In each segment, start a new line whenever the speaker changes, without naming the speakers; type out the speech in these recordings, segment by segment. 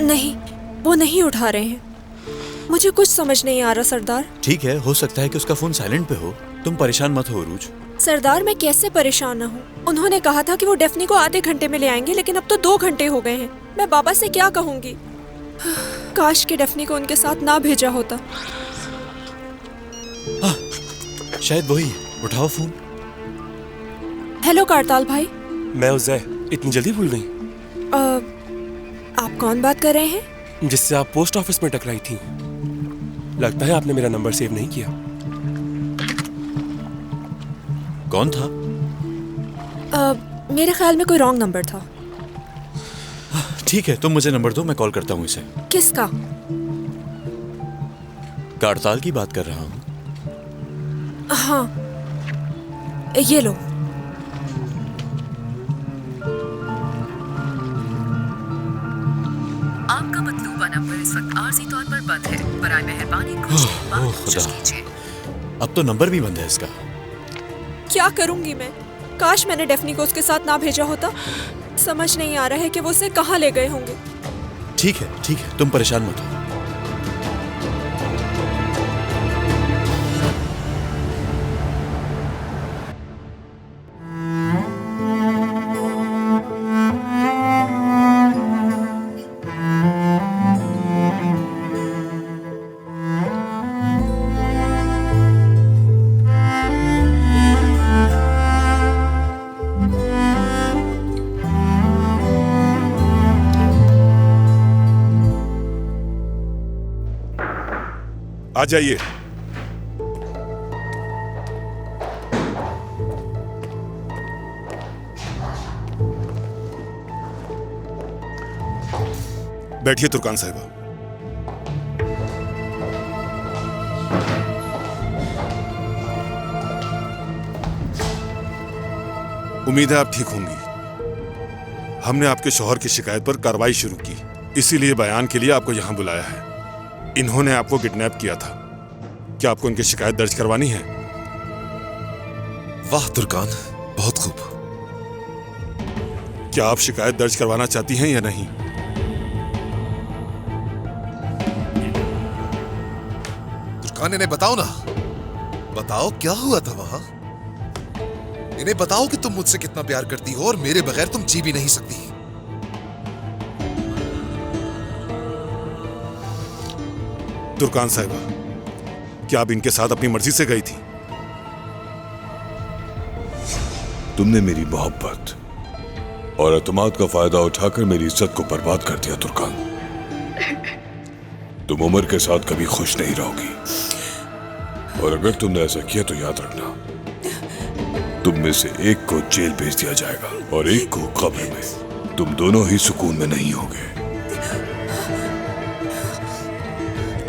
नहीं, वो नहीं उठा रहे हैं। मुझे कुछ समझ नहीं आ रहा सरदार।
ठीक है, हो सकता है कि उसका फोन साइलेंट पे हो। तुम परेशान मत हो अरूज।
सरदार, मैं कैसे परेशान न हूँ? उन्होंने कहा था कि वो डेफनी को आधे घंटे में ले आएंगे, लेकिन अब तो 2 घंटे हो गए हैं। मैं बाबा से क्या कहूँगी? काश कि डेफनी को उनके साथ ना भेजा होता।
हाँ, शायद वही है। उठाओ फोन।
हेलो कारताल भाई।
मैं उज़ैर, इतनी जल्दी भूल गई?
आप कौन बात कर रहे हैं?
जिससे आप पोस्ट ऑफिस में टकराई थी। लगता है आपने मेरा नंबर सेव नहीं किया।
कौन था?
मेरे ख्याल में कोई रॉन्ग नंबर था।
ठीक है, तुम मुझे नंबर दो, मैं कॉल करता हूँ इसे।
किसका?
कारताल की बात कर रहा हूँ।
हाँ, ये लो।
आपका मतलूबा नंबर इस वक्त आर्जी तौर पर बंद है। बराए मेहरबानी कुछ बाद कोशिश कीजिए।
अब तो नंबर भी बंद है इसका।
क्या करूंगी मैं? काश मैंने डेफनी को उसके साथ ना भेजा होता। समझ नहीं आ रहा है कि वो उसे कहाँ ले गए होंगे।
ठीक है, तुम परेशान मत हो।
आ जाइए। बैठिए तुर्कान साहिबा। उम्मीद है आप ठीक होंगी। हमने आपके शौहर की शिकायत पर कार्रवाई शुरू की, इसीलिए बयान के लिए आपको यहां बुलाया है। इन्होंने आपको किडनैप किया था। क्या आपको इनकी शिकायत दर्ज करवानी है?
वाह तुर्कान, बहुत खूब।
क्या आप शिकायत दर्ज करवाना चाहती हैं या नहीं?
तुर्कान, इन्हें बताओ ना। बताओ क्या हुआ था वहां। इन्हें बताओ कि तुम मुझसे कितना प्यार करती हो और मेरे बगैर तुम जी भी नहीं सकती।
तुर्कान साहिबा, क्या आप इनके साथ अपनी मर्जी से गई थी?
तुमने मेरी मोहब्बत और एतमाद का फायदा उठाकर मेरी इज्जत को बर्बाद कर दिया तुर्कान। तुम उमर के साथ कभी खुश नहीं रहोगी, और अगर तुमने ऐसा किया तो याद रखना, तुम में से एक को जेल भेज दिया जाएगा और एक को कब्र में। तुम दोनों ही सुकून में नहीं होगे।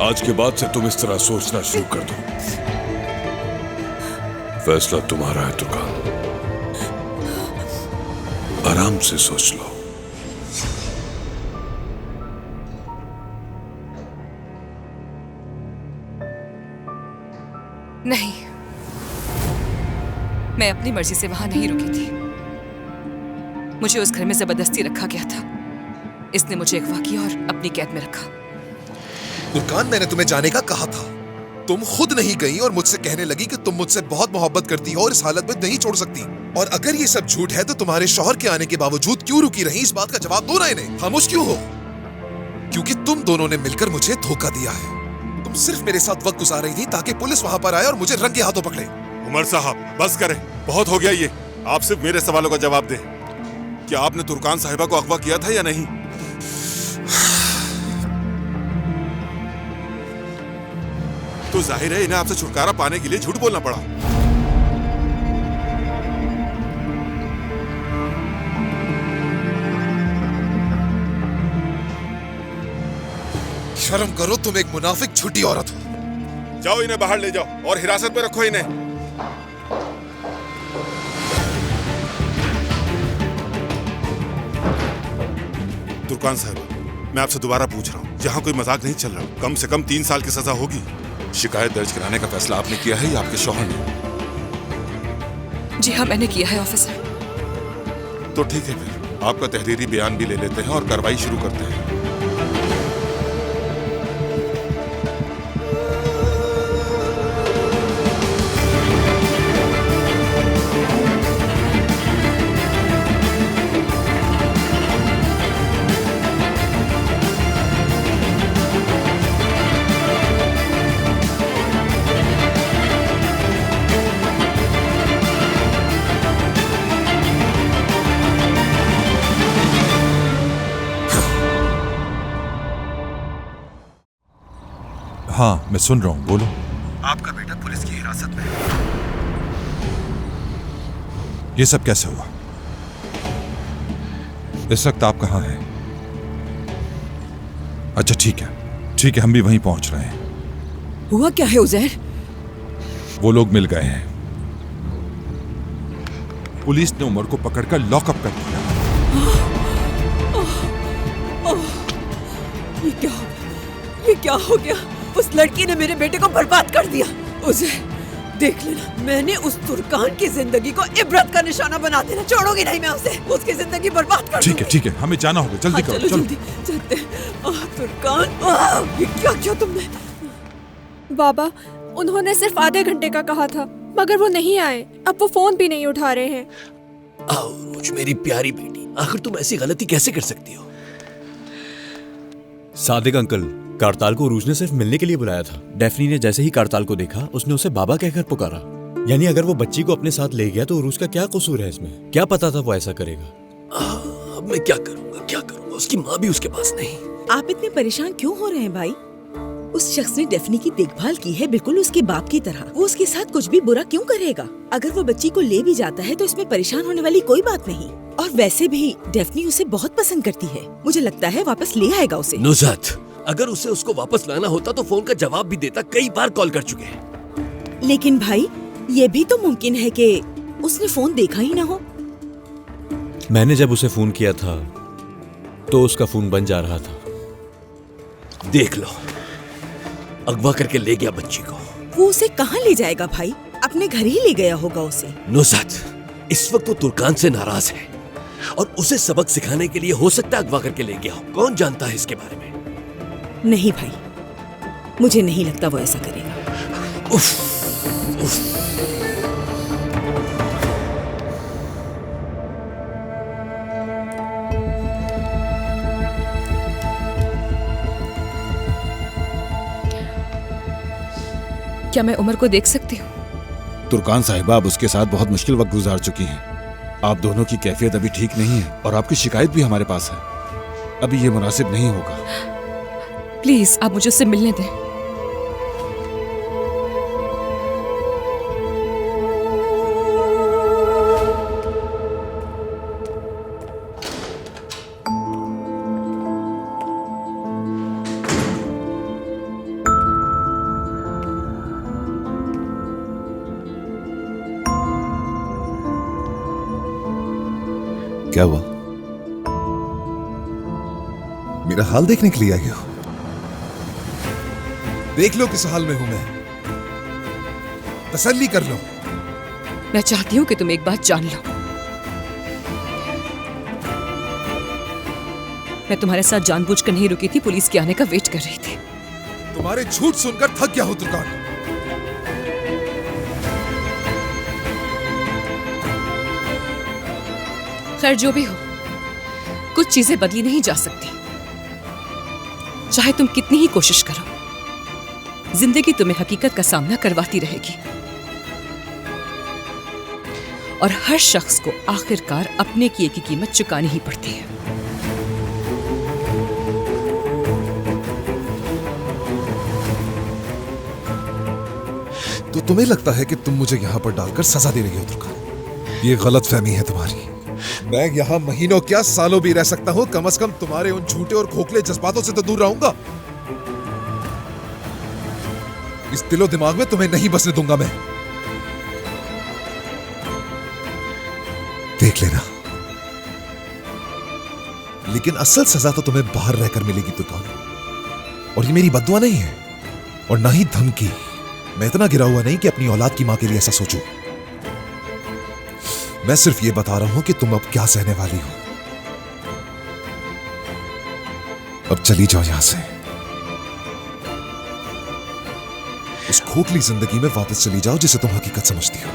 आज के बाद से तुम इस तरह सोचना शुरू कर दो। फैसला तुम्हारा है तुर्कान, आराम से सोच लो।
नहीं, मैं अपनी मर्जी से वहां नहीं रुकी थी। मुझे उस घर में जबरदस्ती रखा गया था। इसने मुझे अगवा किया और अपनी कैद में रखा।
तुर्कान, मैंने तुम्हें जाने का कहा था। तुम खुद नहीं गई और मुझसे कहने लगी कि तुम मुझसे बहुत मोहब्बत करती हो और इस हालत में नहीं छोड़ सकती। और अगर ये सब झूठ है तो तुम्हारे शौहर के आने के बावजूद क्यों रुकी रही? इस बात का जवाब दो ना इन्हें। खामोश क्यों हो? क्योंकि तुम दोनों ने मिलकर मुझे धोखा दिया है। तुम सिर्फ मेरे साथ वक्त गुजार रही थी ताकि पुलिस वहां पर आए और मुझे रंगे हाथों पकड़े।
उमर साहब, बस करें, बहुत हो गया ये। आप सिर्फ मेरे सवालों का जवाब दें। क्या आपने तुर्कान साहिबा को अगवा किया था या नहीं? तो जाहिर है इन्हें आपसे छुटकारा पाने के लिए झूठ बोलना पड़ा।
शर्म करो, तुम एक मुनाफिक झूठी औरत हो।
जाओ, इन्हें बाहर ले जाओ और हिरासत में रखो इन्हें। तुर्कान साहिबा, मैं आपसे दोबारा पूछ रहा हूँ, यहाँ कोई मजाक नहीं चल रहा। कम से कम 3 साल की सजा होगी। शिकायत दर्ज कराने का फैसला आपने किया है या आपके शौहर ने?
जी हाँ, मैंने किया है ऑफिसर।
तो ठीक है, फिर आपका तहरीरी बयान भी ले लेते हैं और कार्रवाई शुरू करते हैं।
हाँ, मैं सुन रहा हूँ, बोलो।
आपका बेटा पुलिस की हिरासत में है।
ये सब कैसे हुआ? इस वक्त आप कहाँ हैं? अच्छा ठीक है, हम भी वहीं पहुंच रहे हैं।
हुआ क्या है उजैर?
वो लोग मिल गए हैं। पुलिस ने उमर को पकड़कर लॉकअप कर दिया।
ये क्या हो गया? उस लड़की ने मेरे बेटे को बर्बाद कर दिया। उजैर, देख लेना, मैंने उस तुर्कान की जिंदगी को इबरत का निशाना बना देना छोड़ूंगी नहीं मैं उसे। उसकी जिंदगी बर्बाद कर दूंगी।
ठीक है, हमें जाना होगा, जल्दी करो।
चलो जल्दी चलते हैं। तुर्कान, ये क्या किया तुमने?
बाबा, उन्होंने सिर्फ आधे घंटे का कहा था, मगर वो नहीं आए। अब वो फोन भी नहीं उठा रहे हैं।
आओ रोज, मेरी प्यारी बेटी, आखिर तुम ऐसी गलती कैसे कर सकती हो?
सादिक अंकल, कारताल को उरूज ने सिर्फ मिलने के लिए बुलाया था। डेफनी ने जैसे ही कारताल को देखा, उसने उसे बाबा कहकर पुकारा। यानी अगर वो बच्ची को अपने साथ ले गया तो उरूज का क्या कसूर है इसमें? क्या पता था वो ऐसा करेगा।
अब मैं क्या करूंगा? उसकी माँ भी उसके पास नहीं।
आप इतने परेशान क्यों हो रहे हैं भाई? उस शख्स ने डेफनी की देखभाल की है, बिल्कुल उसके बाप की तरह। वो उसके साथ कुछ भी बुरा क्यों करेगा? अगर वो बच्ची को ले भी जाता है तो इसमें परेशान होने वाली कोई बात नहीं। और वैसे भी डेफनी उसे बहुत पसंद करती है। मुझे लगता है वापस ले आएगा उसे।
नुज़ात, अगर उसे उसको वापस लाना होता तो फोन का जवाब भी देता। कई बार कॉल कर चुके हैं।
लेकिन भाई, ये भी तो मुमकिन है कि उसने फोन देखा ही ना हो।
मैंने जब उसे फोन किया था तो उसका फोन बंद जा रहा था।
देख लो, अगवा करके ले गया बच्ची को।
वो उसे कहाँ ले जाएगा भाई? अपने घर ही ले गया होगा उसे।
नुज़ात, इस वक्त वो तुर्कान से नाराज है और उसे सबक सिखाने के लिए हो सकता है अगवा करके ले गया हो। कौन जानता है इसके बारे में?
नहीं भाई, मुझे नहीं लगता वो ऐसा करेगा।
उफ।
क्या मैं उमर को देख सकती हूँ?
तुर्कान साहिबा, आप उसके साथ बहुत मुश्किल वक्त गुजार चुकी हैं। आप दोनों की कैफियत अभी ठीक नहीं है और आपकी शिकायत भी हमारे पास है। अभी ये मुनासिब नहीं होगा।
प्लीज आप मुझे उससे मिलने दें।
क्या हुआ? मेरा हाल देखने के लिए आई हो? देख लो किस हाल में हूं मैं। तसल्ली कर लो।
मैं चाहती हूँ कि तुम एक बात जान लो। मैं तुम्हारे साथ जानबूझकर नहीं रुकी थी, पुलिस के आने का वेट कर रही थी।
तुम्हारे झूठ सुनकर थक गया हूं तुर्कान।
खैर जो भी हो, कुछ चीजें बदली नहीं जा सकती, चाहे तुम कितनी ही कोशिश करो। जिंदगी तुम्हें हकीकत का सामना करवाती रहेगी और हर शख्स को आखिरकार अपने किए की कीमत चुकानी ही पड़ती है।
तो तुम्हें लगता है कि तुम मुझे यहाँ पर डालकर सजा दे रही हो तुर्कान? ये गलत फहमी है तुम्हारी। मैं यहाँ महीनों क्या सालों भी रह सकता हूँ, कम से कम तुम्हारे उन झूठे और खोखले जज्बातों से तो दूर रहूंगा। इस दिलो दिमाग में तुम्हें नहीं बसने दूंगा मैं। देख लेना, लेकिन असल सजा तो तुम्हें बाहर रहकर मिलेगी तुर्कान। और ये मेरी बद्दुआ नहीं है और ना ही धमकी। मैं इतना गिरा हुआ नहीं कि अपनी औलाद की मां के लिए ऐसा सोचूं। मैं सिर्फ ये बता रहा हूं कि तुम अब क्या सहने वाली हो। अब चली जाओ यहां से। उस खोखली जिंदगी में वापस चली जाओ जिसे तुम हकीकत समझती हो।